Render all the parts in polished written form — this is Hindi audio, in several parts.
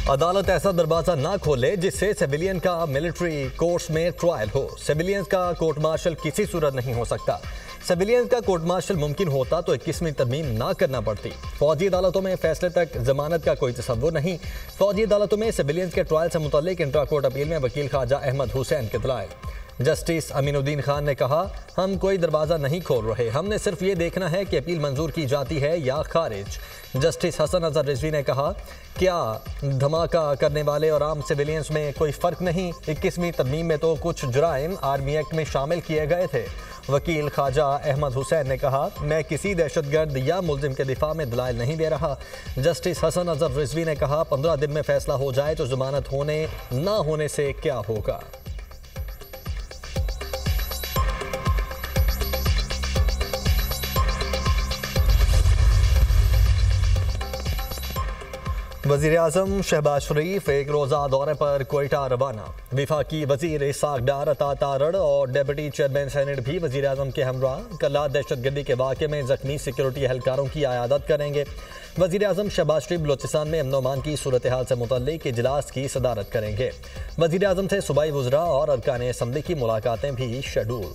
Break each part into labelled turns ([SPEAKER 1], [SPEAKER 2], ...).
[SPEAKER 1] अदालत ऐसा दरवाजा ना खोले जिससे सिविलियन का मिलिट्री कोर्ट्स में ट्रायल हो। सिविलियंस का कोर्ट मार्शल किसी सूरत नहीं हो सकता। सिविलियंस का कोर्ट मार्शल मुमकिन होता तो 21वीं तरमीम ना करना पड़ती। फौजी अदालतों में फैसले तक जमानत का कोई तसव्वुर नहीं। फौजी अदालतों में सिविलियंस के ट्रायल से मुताल्लिक इंट्रा कोर्ट अपील में वकील ख्वाजा अहमद हुसैन के दलाइल। जस्टिस अमीनुद्दीन खान ने कहा, हम कोई दरवाज़ा नहीं खोल रहे, हमने सिर्फ ये देखना है कि अपील मंजूर की जाती है या खारिज। जस्टिस हसन अजहर रिजवी ने कहा, क्या धमाका करने वाले और आम सिविलियंस में कोई फ़र्क नहीं? 21वीं तरमीम में तो कुछ जुराइम आर्मी एक्ट में शामिल किए गए थे। वकील ख्वाजा अहमद हुसैन ने कहा, मैं किसी दहशतगर्द या मुल्जिम के दिफा में दलाइल नहीं दे रहा। जस्टिस हसन अजहर रिजवी ने कहा, 15 दिन में फैसला हो जाए तो जमानत होने ना होने से क्या होगा। वज़ीर-ए-आज़म शहबाज शरीफ एक रोज़ा दौरे पर कोयटा रवाना। वफाकी वज़ीर इसाक डार, अता तारड़ और डेप्यूटी चेयरमैन सेनेट भी वज़ीर-ए-आज़म के हमराह कल्ला दहशतगर्दी के वाक़े में ज़ख्मी सिक्योरिटी एहलकारों की आयादत करेंगे। वज़ीर-ए-आज़म शहबाज शरीफ बलोचिस्तान में अमन-ओ-अमान की सूरत हाल से मुतल्लिक़ इजलास की सदारत करेंगे। वज़ीर-ए-आज़म से सूबाई वज़रा और अरकान असम्बली की मुलाकातें भी शेड्यूल।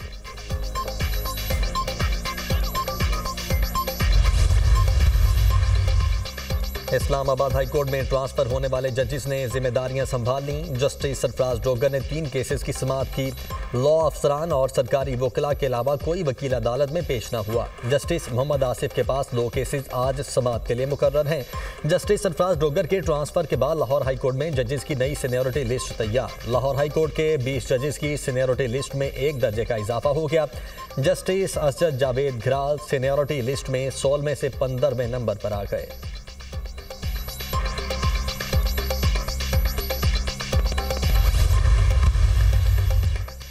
[SPEAKER 1] इस्लामाबाद हाई कोर्ट में ट्रांसफर होने वाले जजेस ने जिम्मेदारियां संभाल लीं। जस्टिस सरफराज डोगर ने 3 केसेस की समाअत की। लॉ अफसरान और सरकारी वकला के अलावा कोई वकील अदालत में पेश न हुआ। जस्टिस मोहम्मद आसिफ के पास 2 केसेस आज समाअत के लिए मुकर्रर हैं। जस्टिस सरफराज डोगर के ट्रांसफर के बाद लाहौर हाई कोर्ट में जजेस की नई सीनियरिटी लिस्ट तैयार। लाहौर हाई कोर्ट के 20 जजेस की सीनियरिटी लिस्ट में 1 दर्जे का इजाफा हो गया। Justice Asjad Javed Ghural seniority list में 16 में से 15वें नंबर पर आ गए।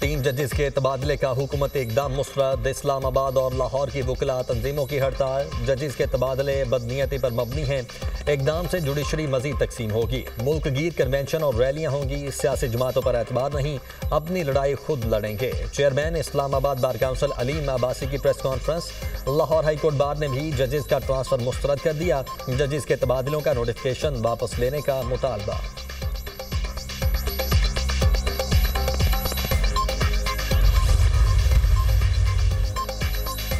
[SPEAKER 1] 3 जजेस के तबादले का हुकूमत इकदाम मुस्तरद। इस्लामाबाद और लाहौर की वकला तंजीमों की हड़ताल। जजेस के तबादले बदनीयती पर मबनी हैं। इकदाम से जुडिशरी मजीद तकसीम होगी। मुल्क गीर कन्वेंशन और रैलियां होंगी। सियासी जमातों पर एतबार नहीं, अपनी लड़ाई खुद लड़ेंगे। Chairman Islamabad bar council Aleem Abbasi की press conference. Lahore high court bar ने भी जजेस का ट्रांसफर मुस्तरद कर दिया। जजेस के तबादलों का नोटिफिकेशन वापस लेने का मुतालबा।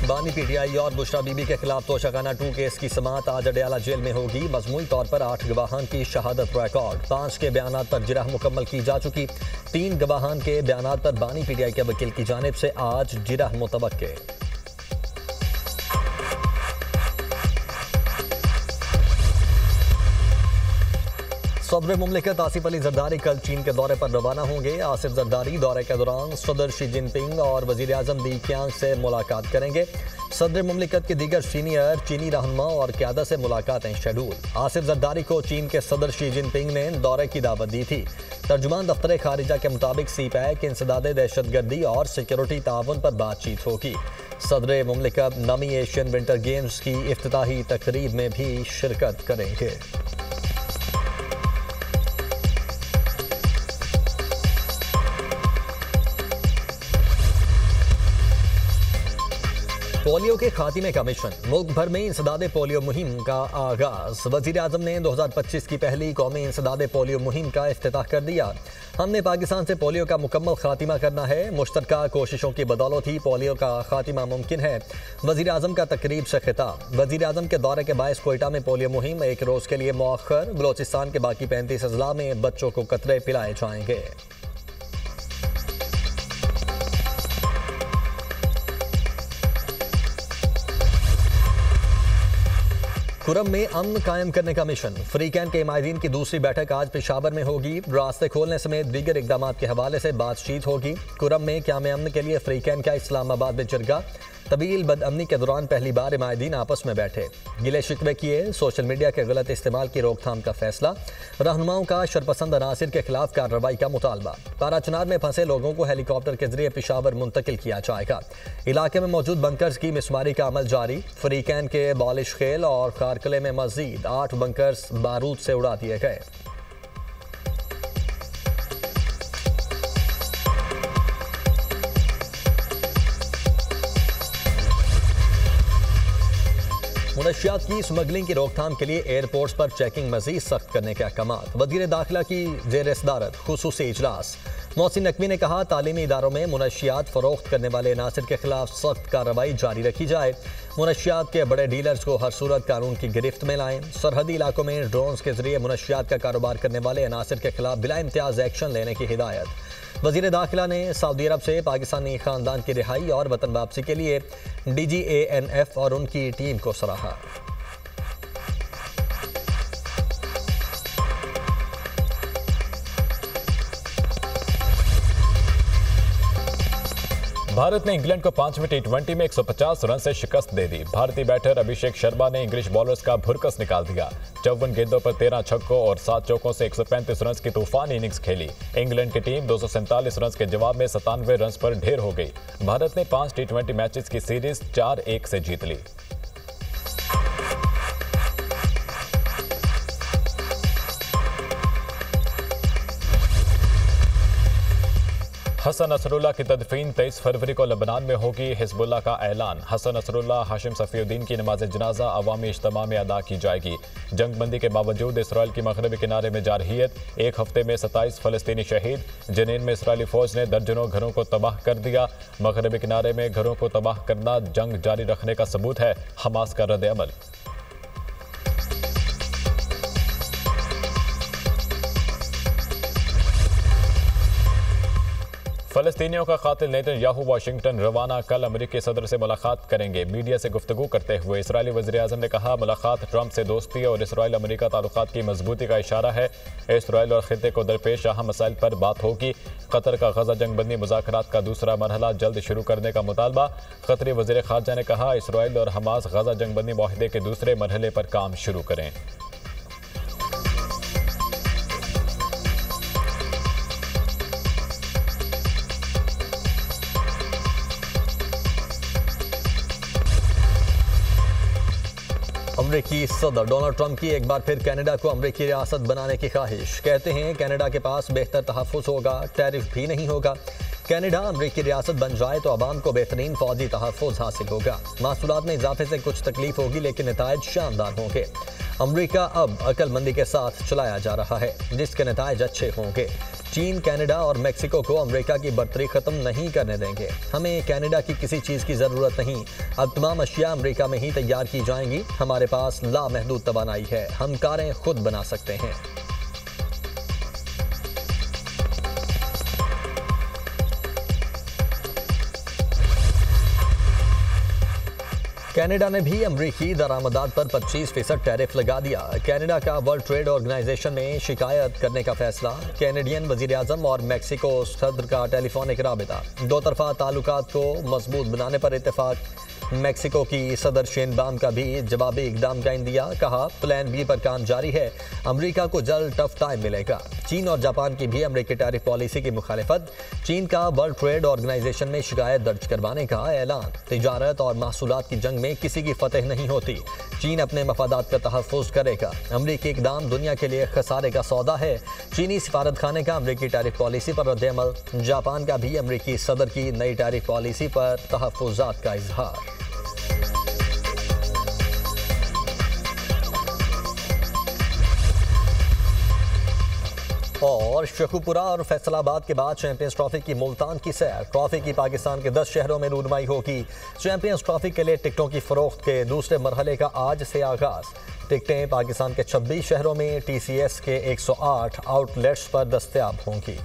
[SPEAKER 1] बानी पीटीआई और बुशरा बीबी के खिलाफ तोशाखाना 2 केस की समाअत आज अडयाला जेल में होगी। मजमूई तौर पर 8 गवाहान की शहादत रिकॉर्ड। 5 के बयानात पर जिरह मुकम्मल की जा चुकी। 3 गवाहान के बयानात पर बानी पीटीआई के वकील की जानिब से आज जिरह मुतवक्के। सदर मुमलिकत आसिफ अली जरदारी कल चीन के दौरे पर रवाना होंगे। आसिफ जरदारी दौरे के दौरान सदर शी जिनपिंग और वजीर आजम ली क्यांग से मुलाकात करेंगे। सदर मुमलिकत के दीगर सीनियर चीनी रहनुमा और क़यादत से मुलाकातें शेड्यूल। आसिफ जरदारी को चीन के सदर शी जिनपिंग ने दौरे की दावत दी थी। तर्जुमान दफ्तर खारिजा के मुताबिक सीपैक इंसदाद दहशतगर्दी और सिक्योरिटी ताउन पर बातचीत होगी। सदर मुमलिकत नमी एशियन विंटर गेम्स की इफ्तिताही तकरीब में भी शिरकत करेंगे। पोलियो के खात्मे का मिशन। मुल्क भर में इंसदाद पोलियो मुहिम का आगाज। वजीर आजम ने 2025 की पहली कौमी इंसदाद पोलियो मुहिम का इफ्तिताह कर दिया। हमने पाकिस्तान से पोलियो का मुकम्मल खात्मा करना है। मुश्तरका कोशिशों की बदौलत ही पोलियो का खात्मा मुमकिन है। वजीर आजम का तकरीब से खिताब। वजीर आजम के दौरे के बायस कोयटा में पोलियो मुहिम 1 रोज़ के लिए मौखर। बलोचिस्तान के बाकी 35 अजला में बच्चों को कतरे पिलाए जाएंगे। खुरम में अमन कायम करने का मिशन। फ्री कैंप के माहिरीन की दूसरी बैठक आज पेशावर में होगी। रास्ते खोलने समेत दीगर इकदाम के हवाले से बातचीत होगी। खुरम में क़याम अमन के लिए फ्री कैंप का इस्लामाबाद में जरगा। तवील बदअमनी के दौरान पहली बार माहिरीन आपस में बैठे, गिले शिकवे किए। सोशल मीडिया के गलत इस्तेमाल की रोकथाम का फैसला। रहनुमाओं का शरपसंद अनासिर के खिलाफ कार्रवाई का मुतालबा। पाराचनार में फंसे लोगों को हेलीकॉप्टर के जरिए पेशावर मुंतकिल किया जाएगा। इलाके में मौजूद बंकर्स की मिसमारी का अमल जारी। फ्री कैन के बालिश खेल और कारकले में मजीद 8 बंकर्स बारूद से उड़ा दिए गए। मुनशियात की स्मगलिंग की रोकथाम के लिए एयरपोर्ट्स पर चेकिंग मजीद सख्त करने के अहकाम। वज़ीर दाखिला की ज़ेर सदारत खुसूसी इजलास। मोहसिन नकवी ने कहा, तालीमी इदारों में मुनशियात फरोख्त करने वाले अनासर के खिलाफ सख्त कार्रवाई जारी रखी जाए। मुनशियात के बड़े डीलर्स को हर सूरत कानून की गिरफ्त में लाएं। सरहदी इलाकों में ड्रोन्स के जरिए मुनशियात का कारोबार करने वाले अनासर के खिलाफ बिला इम्तियाज एक्शन लेने की हिदायत। वज़ीर दाखिला ने सऊदी अरब से पाकिस्तानी खानदान की रिहाई और वतन वापसी के लिए DGANF और उनकी टीम को सराहा।
[SPEAKER 2] भारत ने इंग्लैंड को 5वें T20 में 150 रन से शिकस्त दे दी। भारतीय बैटर अभिषेक शर्मा ने इंग्लिश बॉलर्स का भुरकस निकाल दिया। 54 गेंदों पर 13 छक्कों और 7 चौकों से 135 रन की तूफानी इनिंग्स खेली। इंग्लैंड की टीम 247 रन के जवाब में 97 रन पर ढेर हो गई। भारत ने 5 T20 मैचेस की सीरीज 4-1 से जीत ली। हसन नसरुल्लाह की तदफीन 23 फरवरी को लेबनान में होगी, हिजबुल्लाह का ऐलान। हसन नसरुल्लाह हाशिम सफीउद्दीन की नमाज जनाजा अवामी इज्तिमा में अदा की जाएगी। जंगबंदी के बावजूद इसराइल की मगरबी किनारे में जारहियत। एक हफ्ते में 27 फलस्तीनी शहीद। जनीन में इसराइली फौज ने दर्जनों घरों को तबाह कर दिया। मगरबी किनारे में घरों को तबाह करना जंग जारी रखने का सबूत है, हमास का रद्द अमल। फलस्तीनियों का कातिल नेतन्याहू वाशिंगटन रवाना। कल अमेरिकी सदर से मुलाकात करेंगे। मीडिया से गुफ्तगू करते हुए इसराइली वज़ीर-ए-आज़म ने कहा, मुलाकात ट्रंप से दोस्ती और इसराइल अमेरिका ताल्लुकात की मजबूती का इशारा है। इसराइल और खित्ते को दरपेश अहम मसाइल पर बात होगी। कतर का गजा जंगबंदी मुज़ाकरात का दूसरा मरहला जल्द शुरू करने का मुतालबा। कतरी वज़ीर ख़ारजा ने कहा, इसराइल और हमास गजा जंगबंदी मुआहदे के दूसरे मरहले पर काम शुरू करें।
[SPEAKER 1] अमेरिकी सदर डोनाल्ड ट्रंप की एक बार फिर कनाडा को अमेरिकी रियासत बनाने की ख्वाहिश। कहते हैं कनाडा के पास बेहतर तहफ़्फ़ुज़ होगा, टैरिफ भी नहीं होगा। कनाडा अमेरिकी रियासत बन जाए तो आवाम को बेहतरीन फौजी तहफ़्फ़ुज़ हासिल होगा। महसूलात में इजाफे से कुछ तकलीफ होगी लेकिन नताइज शानदार होंगे। अमेरिका अब अक्लमंदी के साथ चलाया जा रहा है जिसके नताइज अच्छे होंगे। चीन, कनाडा और मेक्सिको को अमेरिका की बर्तरी ख़त्म नहीं करने देंगे। हमें कनाडा की किसी चीज़ की ज़रूरत नहीं। अब तमाम अशिया अमेरिका में ही तैयार की जाएंगी। हमारे पास लामहदूद तवानाई है, हम कारें खुद बना सकते हैं। कनाडा ने भी अमरीकी दरामदात पर 25% टैरिफ लगा दिया। कनाडा का वर्ल्ड ट्रेड ऑर्गेनाइजेशन में शिकायत करने का फैसला। कैनेडियन वज़ीर-ए-आज़म और मेक्सिको सदर का टेलीफोनिक राबिता। दो तरफा ताल्लुकात को मजबूत बनाने पर इत्तेफाक। मेक्सिको की सदर शेनबाम का भी जवाबी इकदाम का दिया। कहा, प्लान बी पर काम जारी है। अमेरिका को जल्द टफ टाइम मिलेगा। चीन और जापान की भी अमेरिकी टैरिफ पॉलिसी की मुखालिफत। चीन का वर्ल्ड ट्रेड ऑर्गेनाइजेशन में शिकायत दर्ज करवाने का ऐलान। तिजारत और महसूलात की जंग में किसी की फतेह नहीं होती। चीन अपने मफादात का तहफ़्फ़ुज़ करेगा। अमेरिकी इकदाम दुनिया के लिए खसारे का सौदा है। चीनी सिफारत खाने का अमेरिकी टैरिफ पॉलिसी पर रद्द-ए-अमल। जापान का भी अमेरिकी सदर की नई टैरिफ पॉलिसी पर तहफ़्फ़ुज़ात का इजहार। और शेखुपुरा और फैसलाबाद के बाद चैंपियंस ट्रॉफी की मुल्तान की सैर। ट्रॉफी की पाकिस्तान के 10 शहरों में रूनुमाई होगी। चैंपियंस ट्रॉफी के लिए टिकटों की फरोख्त के दूसरे मरहले का आज से आगाज। टिकटें पाकिस्तान के 26 शहरों में TCS के 108 आउटलेट्स पर दस्तयाब होंगी।